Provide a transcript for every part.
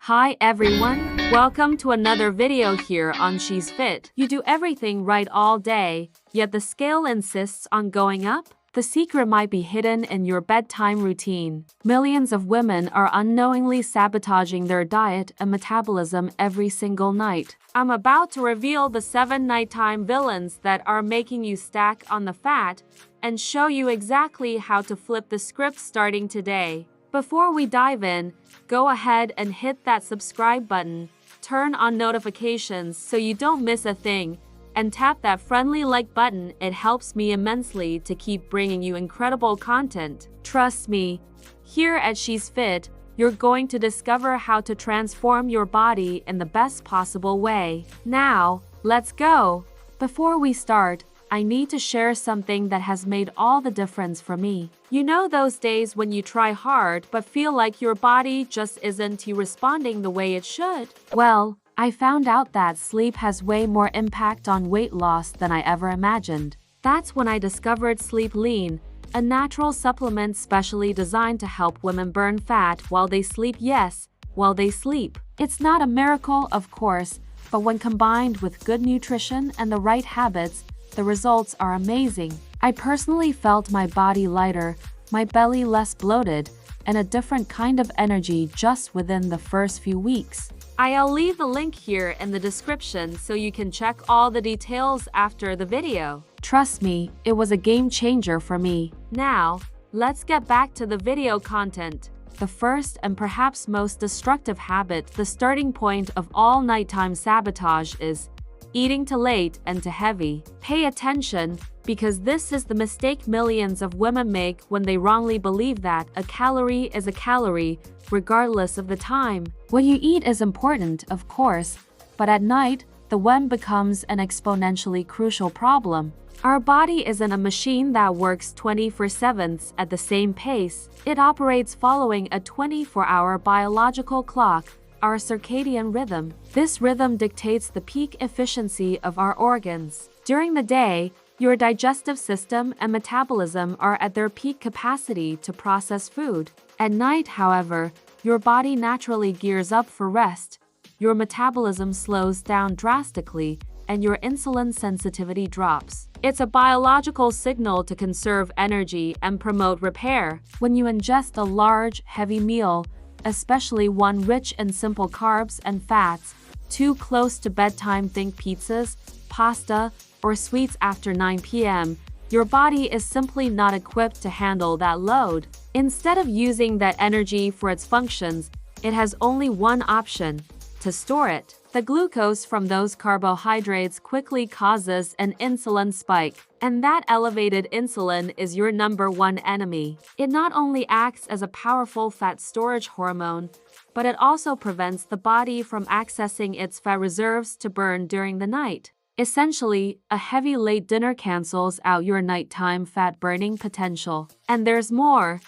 Hi everyone, welcome to another video here on She's Fit. You do everything right all day, yet the scale insists on going up? The secret might be hidden in your bedtime routine. Millions of women are unknowingly sabotaging their diet and metabolism every single night. I'm about to reveal the 7 nighttime villains that are making you stack on the fat and show you exactly how to flip the script starting today. Before we dive in, go ahead and hit that subscribe button, turn on notifications so you don't miss a thing, and tap that friendly like button. It helps me immensely to keep bringing you incredible content. Trust me, here at She's Fit, you're going to discover how to transform your body in the best possible way. Now, let's go! Before we start, I need to share something that has made all the difference for me. You know those days when you try hard but feel like your body just isn't responding the way it should? Well, I found out that sleep has way more impact on weight loss than I ever imagined. That's when I discovered Sleep Lean, a natural supplement specially designed to help women burn fat while they sleep. Yes, while they sleep. It's not a miracle, of course, but when combined with good nutrition and the right habits, the results are amazing. I personally felt my body lighter, my belly less bloated, and a different kind of energy just within the first few weeks. I'll leave the link here in the description so you can check all the details after the video. Trust me, it was a game changer for me. Now, let's get back to the video content. The first and perhaps most destructive habit, the starting point of all nighttime sabotage, is eating too late and too heavy. Pay attention, because this is the mistake millions of women make when they wrongly believe that a calorie is a calorie, regardless of the time. What you eat is important, of course, but at night, the when becomes an exponentially crucial problem. Our body isn't a machine that works 24/7 at the same pace. It operates following a 24-hour biological clock, our circadian rhythm. This rhythm dictates the peak efficiency of our organs. During the day, your digestive system and metabolism are at their peak capacity to process food. At night, however, your body naturally gears up for rest. Your metabolism slows down drastically, and your insulin sensitivity drops. It's a biological signal to conserve energy and promote repair. When you ingest a large, heavy meal, especially one rich in simple carbs and fats, too close to bedtime, think pizzas, pasta, or sweets after 9 p.m., your body is simply not equipped to handle that load. Instead of using that energy for its functions, it has only one option: to store it. The glucose from those carbohydrates quickly causes an insulin spike, and that elevated insulin is your #1 enemy. It not only acts as a powerful fat storage hormone, but it also prevents the body from accessing its fat reserves to burn during the night. Essentially, a heavy late dinner cancels out your nighttime fat-burning potential. And there's more.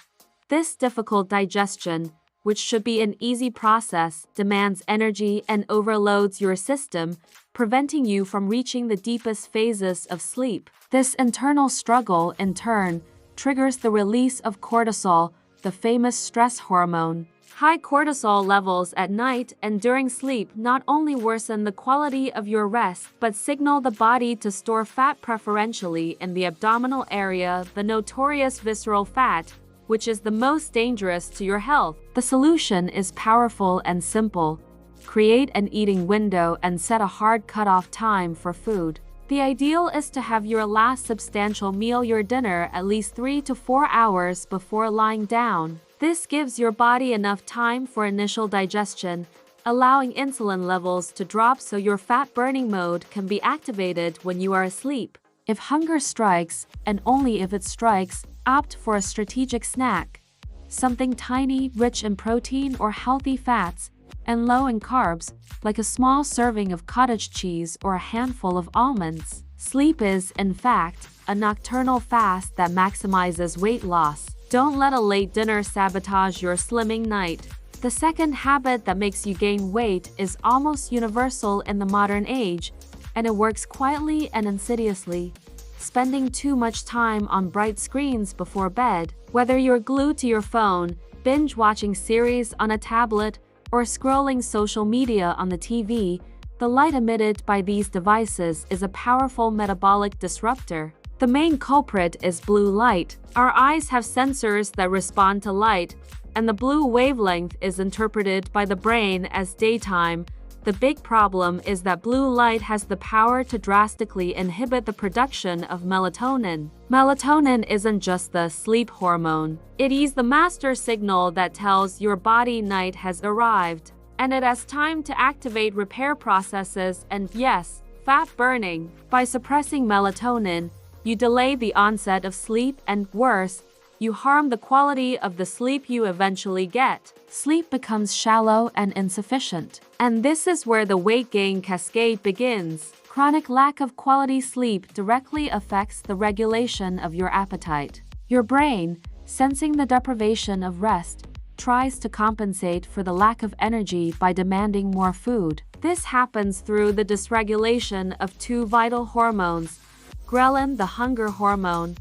This difficult digestion, which should be an easy process, demands energy and overloads your system, preventing you from reaching the deepest phases of sleep. This internal struggle, in turn, triggers the release of cortisol, the famous stress hormone. High cortisol levels at night and during sleep not only worsen the quality of your rest, but signal the body to store fat, preferentially in the abdominal area, the notorious visceral fat, which is the most dangerous to your health. The solution is powerful and simple. Create an eating window and set a hard cutoff time for food. The ideal is to have your last substantial meal, your dinner, at least 3 to 4 hours before lying down. This gives your body enough time for initial digestion, allowing insulin levels to drop so your fat-burning mode can be activated when you are asleep. If hunger strikes, and only if it strikes, opt for a strategic snack. Something tiny, rich in protein or healthy fats, and low in carbs, like a small serving of cottage cheese or a handful of almonds. Sleep is, in fact, a nocturnal fast that maximizes weight loss. Don't let a late dinner sabotage your slimming night. The second habit that makes you gain weight is almost universal in the modern age, and it works quietly and insidiously. Spending too much time on bright screens before bed. Whether you're glued to your phone, binge watching series on a tablet, or scrolling social media on the TV, the light emitted by these devices is a powerful metabolic disruptor. The main culprit is blue light. Our eyes have sensors that respond to light, and the blue wavelength is interpreted by the brain as daytime. The big problem is that blue light has the power to drastically inhibit the production of melatonin. Melatonin isn't just the sleep hormone. It is the master signal that tells your body night has arrived, and it has time to activate repair processes and, yes, fat burning. By suppressing melatonin, you delay the onset of sleep and, worse, you harm the quality of the sleep you eventually get. Sleep becomes shallow and insufficient. And this is where the weight gain cascade begins. Chronic lack of quality sleep directly affects the regulation of your appetite. Your brain, sensing the deprivation of rest, tries to compensate for the lack of energy by demanding more food. This happens through the dysregulation of two vital hormones: Ghrelin, the hunger hormone.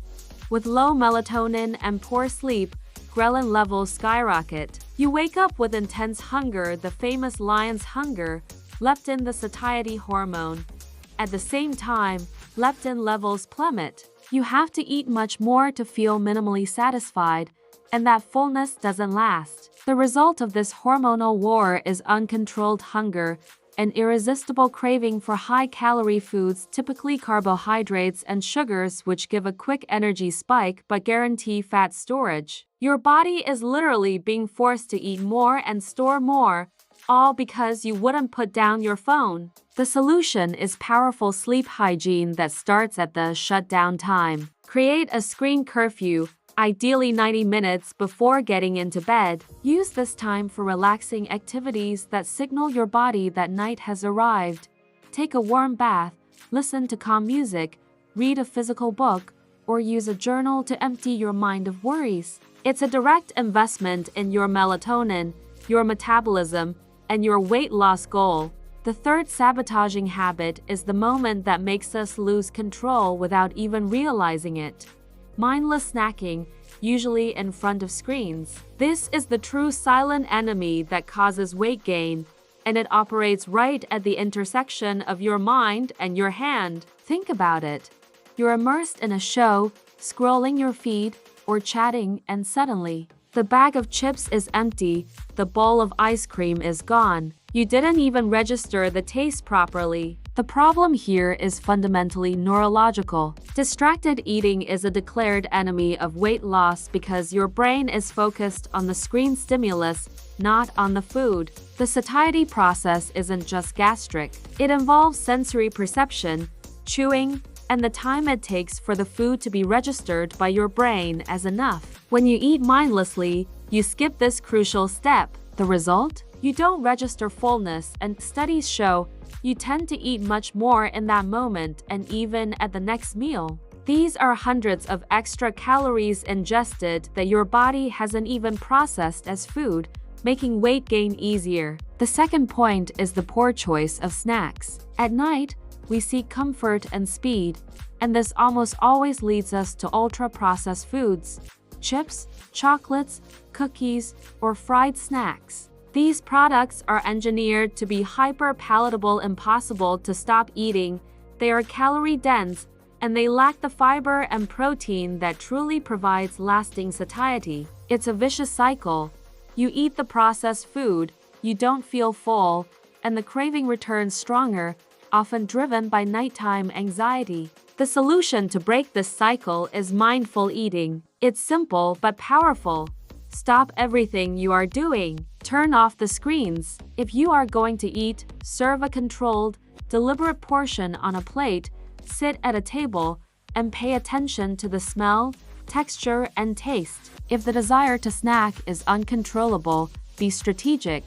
With low melatonin and poor sleep, Ghrelin levels skyrocket. You wake up with intense hunger, the famous lion's hunger, leptin, the satiety hormone. At the same time, leptin levels plummet. You have to eat much more to feel minimally satisfied, and that fullness doesn't last. The result of this hormonal war is uncontrolled hunger, an irresistible craving for high-calorie foods, typically carbohydrates and sugars, which give a quick energy spike but guarantee fat storage. Your body is literally being forced to eat more and store more, all because you wouldn't put down your phone. The solution is powerful sleep hygiene that starts at the shutdown time. Create a screen curfew, ideally 90 minutes before getting into bed. Use this time for relaxing activities that signal your body that night has arrived. Take a warm bath, listen to calm music, read a physical book, or use a journal to empty your mind of worries. It's a direct investment in your melatonin, your metabolism, and your weight loss goal. The third sabotaging habit is the moment that makes us lose control without even realizing it. Mindless snacking, usually in front of screens. This is the true silent enemy that causes weight gain, and it operates right at the intersection of your mind and your hand. Think about it. You're immersed in a show, scrolling your feed, or chatting, and suddenly, the bag of chips is empty, the bowl of ice cream is gone. You didn't even register the taste properly. The problem here is fundamentally neurological. Distracted eating is a declared enemy of weight loss because your brain is focused on the screen stimulus, not on the food. The satiety process isn't just gastric. It involves sensory perception, chewing, and the time it takes for the food to be registered by your brain as enough. When you eat mindlessly, you skip this crucial step. The result? You don't register fullness, and studies show you tend to eat much more in that moment and even at the next meal. These are hundreds of extra calories ingested that your body hasn't even processed as food, making weight gain easier. The second point is the poor choice of snacks. At night, we seek comfort and speed, and this almost always leads us to ultra-processed foods: chips, chocolates, cookies, or fried snacks. These products are engineered to be hyper-palatable, impossible to stop eating. They are calorie-dense, and they lack the fiber and protein that truly provides lasting satiety. It's a vicious cycle. You eat the processed food, you don't feel full, and the craving returns stronger, often driven by nighttime anxiety. The solution to break this cycle is mindful eating. It's simple but powerful. Stop everything you are doing. Turn off the screens. If you are going to eat, serve a controlled, deliberate portion on a plate, sit at a table, and pay attention to the smell, texture, and taste. If the desire to snack is uncontrollable, be strategic.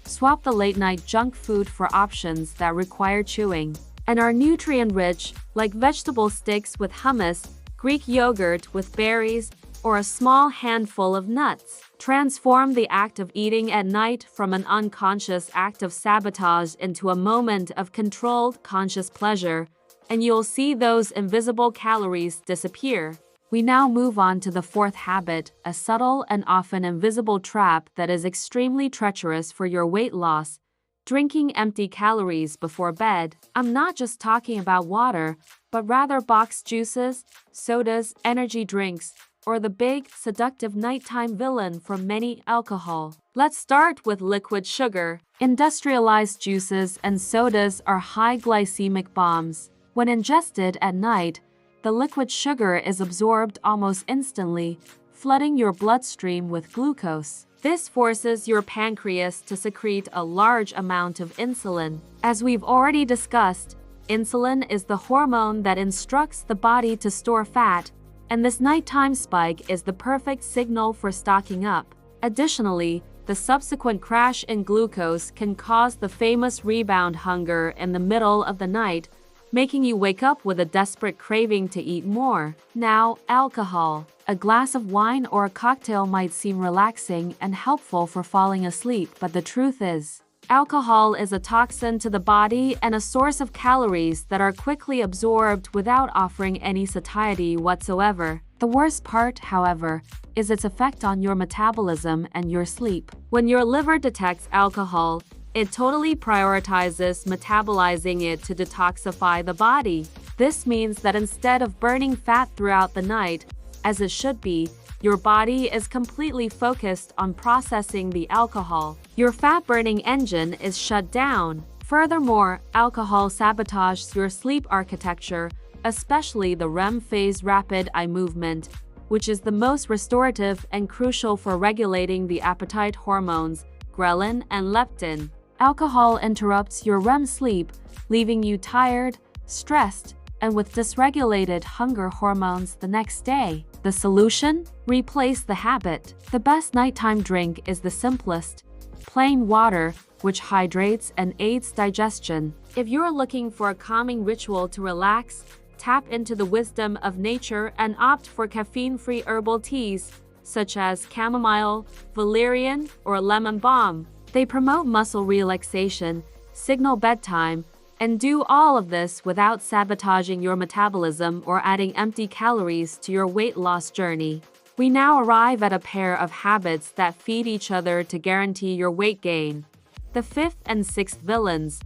Swap the late-night junk food for options that require chewing and are nutrient-rich, like vegetable sticks with hummus, Greek yogurt with berries, or a small handful of nuts. Transform the act of eating at night from an unconscious act of sabotage into a moment of controlled, conscious pleasure, and you'll see those invisible calories disappear. We now move on to the fourth habit, a subtle and often invisible trap that is extremely treacherous for your weight loss: drinking empty calories before bed. I'm not just talking about water, but rather boxed juices, sodas, energy drinks, or the big, seductive nighttime villain for many, alcohol. Let's start with liquid sugar. Industrialized juices and sodas are high glycemic bombs. When ingested at night, the liquid sugar is absorbed almost instantly, flooding your bloodstream with glucose. This forces your pancreas to secrete a large amount of insulin. As we've already discussed, insulin is the hormone that instructs the body to store fat, and this nighttime spike is the perfect signal for stocking up. Additionally, the subsequent crash in glucose can cause the famous rebound hunger in the middle of the night, making you wake up with a desperate craving to eat more. Now, alcohol. A glass of wine or a cocktail might seem relaxing and helpful for falling asleep, but the truth is, alcohol is a toxin to the body and a source of calories that are quickly absorbed without offering any satiety whatsoever. The worst part, however, is its effect on your metabolism and your sleep. When your liver detects alcohol, it totally prioritizes metabolizing it to detoxify the body. This means that instead of burning fat throughout the night, as it should be, your body is completely focused on processing the alcohol. Your fat-burning engine is shut down. Furthermore, alcohol sabotages your sleep architecture, especially the REM phase rapid eye movement, which is the most restorative and crucial for regulating the appetite hormones, Ghrelin and Leptin. Alcohol interrupts your REM sleep, leaving you tired, stressed, and with dysregulated hunger hormones the next day. The solution? Replace the habit. The best nighttime drink is the simplest: plain water, which hydrates and aids digestion. If you're looking for a calming ritual to relax, tap into the wisdom of nature and opt for caffeine-free herbal teas, such as chamomile, valerian, or lemon balm. They promote muscle relaxation, signal bedtime, and do all of this without sabotaging your metabolism or adding empty calories to your weight loss journey. We now arrive at a pair of habits that feed each other to guarantee your weight gain. The fifth and sixth villains: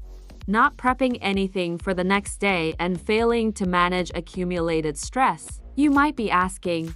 not prepping anything for the next day and failing to manage accumulated stress. You might be asking,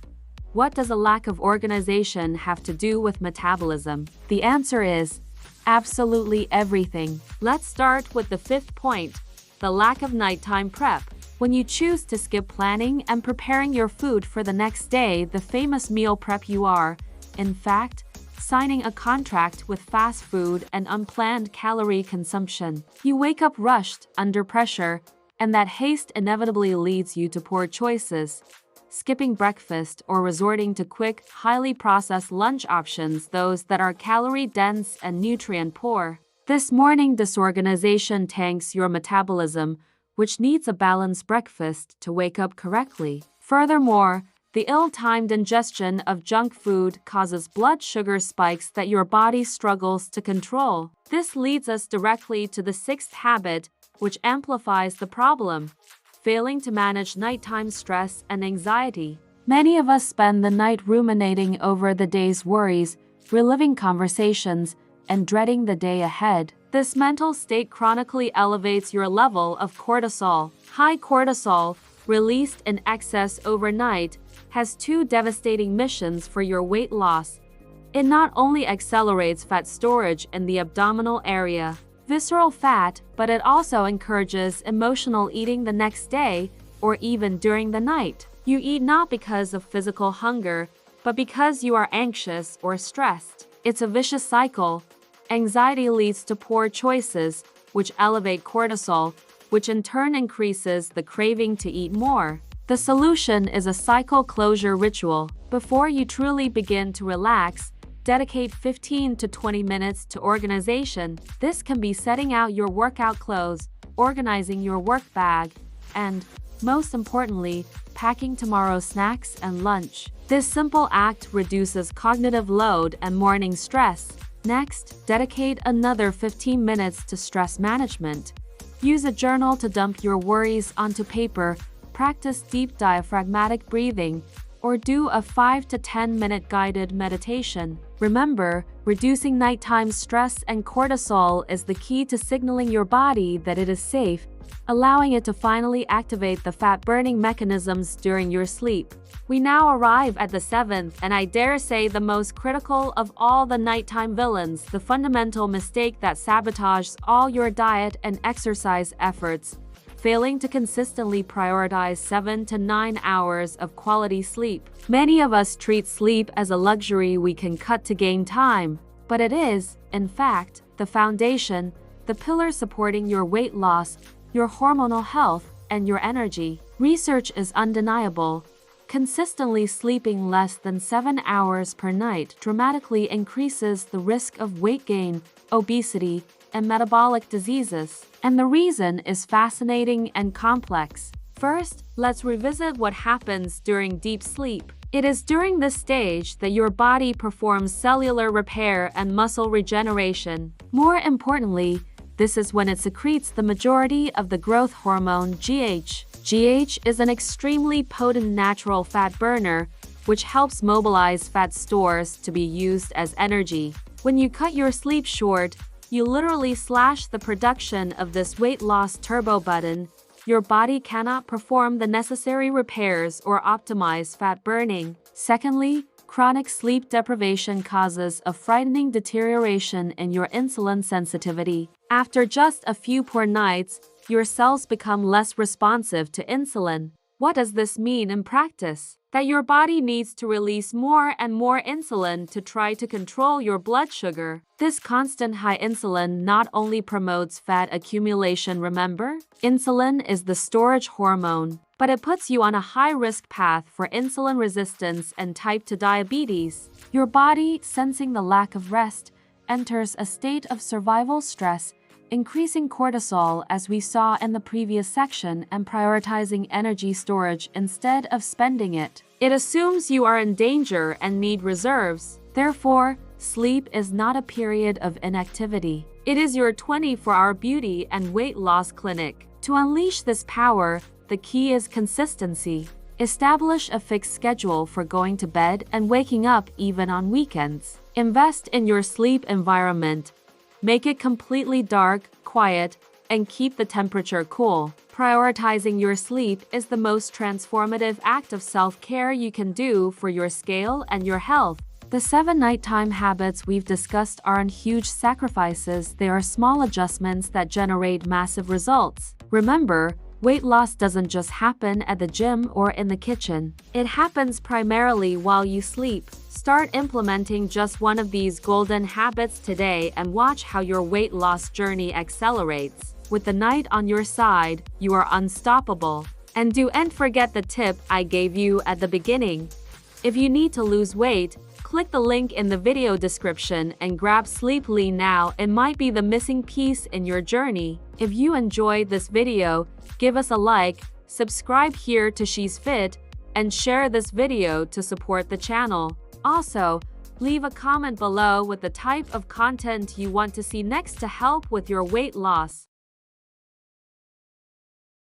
what does a lack of organization have to do with metabolism? The answer is absolutely everything. Let's start with the fifth point, the lack of nighttime prep. When you choose to skip planning and preparing your food for the next day, the famous meal prep, you are, in fact, signing a contract with fast food and unplanned calorie consumption. You wake up rushed, under pressure, and that haste inevitably leads you to poor choices: skipping breakfast or resorting to quick, highly processed lunch options, those that are calorie-dense and nutrient-poor. This morning disorganization tanks your metabolism, which needs a balanced breakfast to wake up correctly. Furthermore, the ill-timed ingestion of junk food causes blood sugar spikes that your body struggles to control. This leads us directly to the sixth habit, which amplifies the problem: failing to manage nighttime stress and anxiety. Many of us spend the night ruminating over the day's worries, reliving conversations, and dreading the day ahead. This mental state chronically elevates your level of cortisol. High cortisol, released in excess overnight, has two devastating missions for your weight loss. It not only accelerates fat storage in the abdominal area, visceral fat, but it also encourages emotional eating the next day or even during the night. You eat not because of physical hunger, but because you are anxious or stressed. It's a vicious cycle. Anxiety leads to poor choices, which elevate cortisol, which in turn increases the craving to eat more. The solution is a cycle closure ritual. Before you truly begin to relax, dedicate 15 to 20 minutes to organization. This can be setting out your workout clothes, organizing your work bag, and, most importantly, packing tomorrow's snacks and lunch. This simple act reduces cognitive load and morning stress. Next, dedicate another 15 minutes to stress management. Use a journal to dump your worries onto paper, practice deep diaphragmatic breathing, or do a 5 to 10 minute guided meditation. Remember, reducing nighttime stress and cortisol is the key to signaling your body that it is safe, allowing it to finally activate the fat-burning mechanisms during your sleep. We now arrive at the seventh, and I dare say the most critical of all the nighttime villains, the fundamental mistake that sabotages all your diet and exercise efforts: failing to consistently prioritize 7 to 9 hours of quality sleep. Many of us treat sleep as a luxury we can cut to gain time, but it is, in fact, the foundation, the pillar supporting your weight loss, your hormonal health, and your energy. Research is undeniable. Consistently sleeping less than 7 hours per night dramatically increases the risk of weight gain, obesity, and metabolic diseases. And the reason is fascinating and complex. First, let's revisit what happens during deep sleep. It is during this stage that your body performs cellular repair and muscle regeneration. More importantly, this is when it secretes the majority of the growth hormone GH. GH is an extremely potent natural fat burner, which helps mobilize fat stores to be used as energy. When you cut your sleep short, you literally slash the production of this weight loss turbo button. Your body cannot perform the necessary repairs or optimize fat burning. Secondly, chronic sleep deprivation causes a frightening deterioration in your insulin sensitivity. After just a few poor nights, your cells become less responsive to insulin. What does this mean in practice? That your body needs to release more and more insulin to try to control your blood sugar. This constant high insulin not only promotes fat accumulation, remember? Insulin is the storage hormone, but it puts you on a high-risk path for insulin resistance and type 2 diabetes. Your body, sensing the lack of rest, enters a state of survival stress, increasing cortisol as we saw in the previous section and prioritizing energy storage instead of spending it. It assumes you are in danger and need reserves. Therefore, sleep is not a period of inactivity. It is your 24-hour beauty and weight loss clinic. To unleash this power, the key is consistency. Establish a fixed schedule for going to bed and waking up even on weekends. Invest in your sleep environment. Make it completely dark, quiet, and keep the temperature cool. Prioritizing your sleep is the most transformative act of self-care you can do for your scale and your health. The 7 nighttime habits we've discussed aren't huge sacrifices, they are small adjustments that generate massive results. Remember, weight loss doesn't just happen at the gym or in the kitchen. It happens primarily while you sleep. Start implementing just one of these golden habits today and watch how your weight loss journey accelerates. With the night on your side, you are unstoppable. And don't forget the tip I gave you at the beginning. If you need to lose weight, click the link in the video description and grab Sleeply now. It might be the missing piece in your journey. If you enjoyed this video, give us a like, subscribe here to She's Fit, and share this video to support the channel. Also, leave a comment below with the type of content you want to see next to help with your weight loss.